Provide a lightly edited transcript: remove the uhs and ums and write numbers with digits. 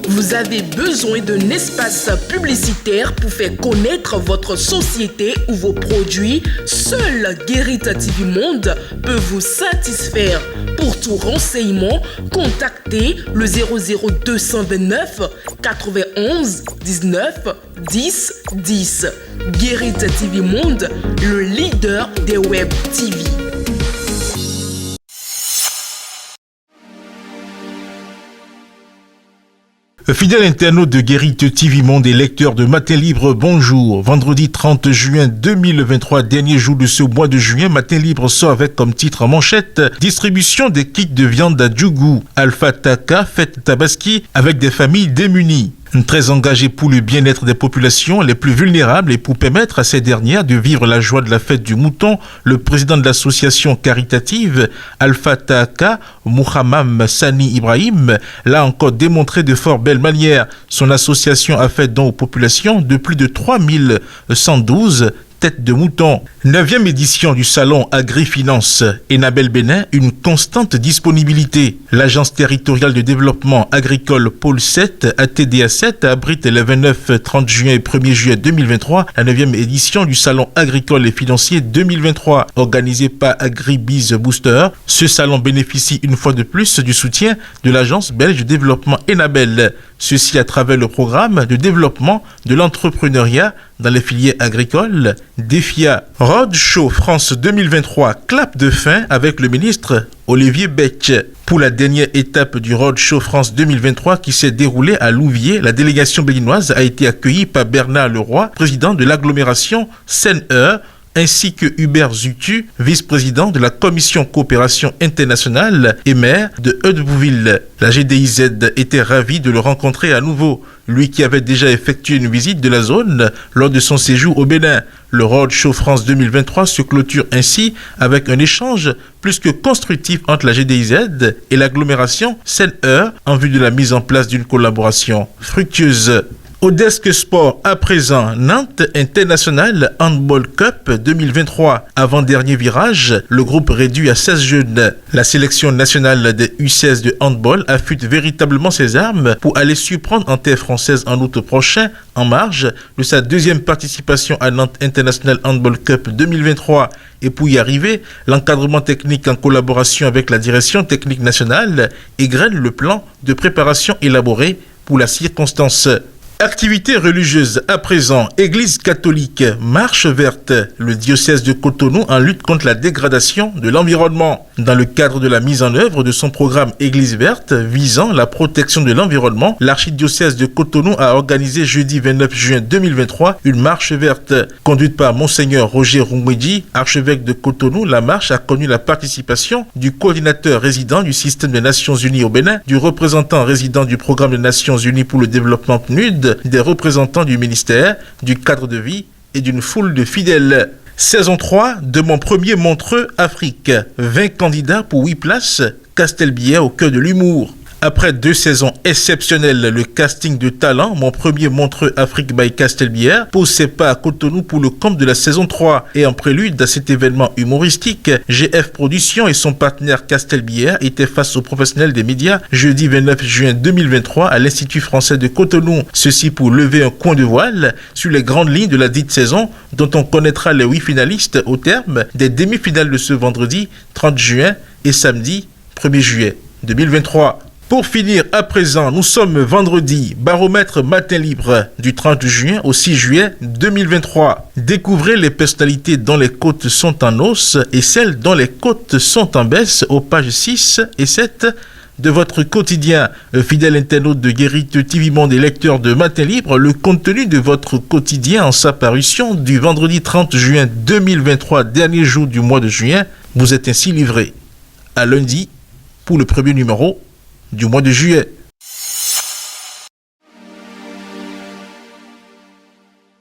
Vous avez besoin d'un espace publicitaire pour faire connaître votre société ou vos produits? Seul Guérit TV Monde peut vous satisfaire. Pour tout renseignement, contactez le 00229 91 19 10 10. Guérit TV Monde, le leader des web TV. Fidèle internaute de Guérit TV Monde et lecteur de Matin Libre, bonjour. Vendredi 30 juin 2023, dernier jour de ce mois de juin, Matin Libre sort avec comme titre en manchette distribution des kits de viande à Djougou. Alpha Taka fête Tabaski avec des familles démunies. Très engagé pour le bien-être des populations les plus vulnérables et pour permettre à ces dernières de vivre la joie de la fête du mouton, le président de l'association caritative Alpha Taka, Mouhamam Sani Ibrahim, l'a encore démontré de fort belle manière. Son association a fait don aux populations de plus de 3112 tête de mouton. 9e édition du salon Agri-Finance. Enabel Bénin, une constante disponibilité. L'agence territoriale de développement agricole Pôle 7, ATDA 7, abrite les 29, 30 juin et 1er juillet 2023 la 9e édition du salon agricole et financier 2023. Organisé par AgriBiz Booster, ce salon bénéficie une fois de plus du soutien de l'agence belge de développement Enabel. Ceci à travers le programme de développement de l'entrepreneuriat dans les filières agricoles, DEFIA. Roadshow France 2023, clap de fin avec le ministre Olivier Beck. Pour la dernière étape du Roadshow France 2023 qui s'est déroulée à Louviers, la délégation béninoise a été accueillie par Bernard Leroy, président de l'agglomération Seine-Eure, ainsi que Hubert Zutu, vice-président de la Commission Coopération Internationale et maire de Haute-Bouville. La GDIZ était ravie de le rencontrer à nouveau, lui qui avait déjà effectué une visite de la zone lors de son séjour au Bénin. Le Roadshow France 2023 se clôture ainsi avec un échange plus que constructif entre la GDIZ et l'agglomération Seine-Eure en vue de la mise en place d'une collaboration fructueuse. Au desk sport, à présent, Nantes International Handball Cup 2023. Avant-dernier virage, le groupe réduit à 16 jeunes. La sélection nationale des U16 de handball affûte véritablement ses armes pour aller surprendre en terre française en août prochain, en marge de sa deuxième participation à Nantes International Handball Cup 2023. Et pour y arriver, l'encadrement technique en collaboration avec la direction technique nationale égrène le plan de préparation élaboré pour la circonstance. Activités religieuses à présent, Église catholique, marche verte, le diocèse de Cotonou en lutte contre la dégradation de l'environnement. Dans le cadre de la mise en œuvre de son programme Église verte visant la protection de l'environnement, l'archidiocèse de Cotonou a organisé jeudi 29 juin 2023 une marche verte. Conduite par Monseigneur Roger Roumouedji, archevêque de Cotonou, la marche a connu la participation du coordinateur résident du système des Nations Unies au Bénin, du représentant résident du programme des Nations Unies pour le développement PNUD, des représentants du ministère, du cadre de vie et d'une foule de fidèles. Saison 3 de mon premier Montreux Afrique. 20 candidats pour 8 places, Castelbière au cœur de l'humour. Après 2 saisons exceptionnelles, le casting de talent, mon premier Montreux Afrique by Castelbière, pose ses pas à Cotonou pour le compte de la saison 3. Et en prélude à cet événement humoristique, GF Productions et son partenaire Castelbière étaient face aux professionnels des médias jeudi 29 juin 2023 à l'Institut français de Cotonou. Ceci pour lever un coin de voile sur les grandes lignes de la dite saison dont on connaîtra les 8 finalistes au terme des demi-finales de ce vendredi 30 juin et samedi 1er juillet 2023. Pour finir, à présent, nous sommes vendredi, baromètre Matin Libre du 30 juin au 6 juillet 2023. Découvrez les personnalités dont les côtes sont en hausse et celles dont les côtes sont en baisse aux pages 6 et 7 de votre quotidien. Fidèle internaute de Guérit TV Monde et lecteur de Matin Libre, le contenu de votre quotidien en sa parution du vendredi 30 juin 2023, dernier jour du mois de juin, vous est ainsi livré. À lundi pour le premier numéro du mois de juillet.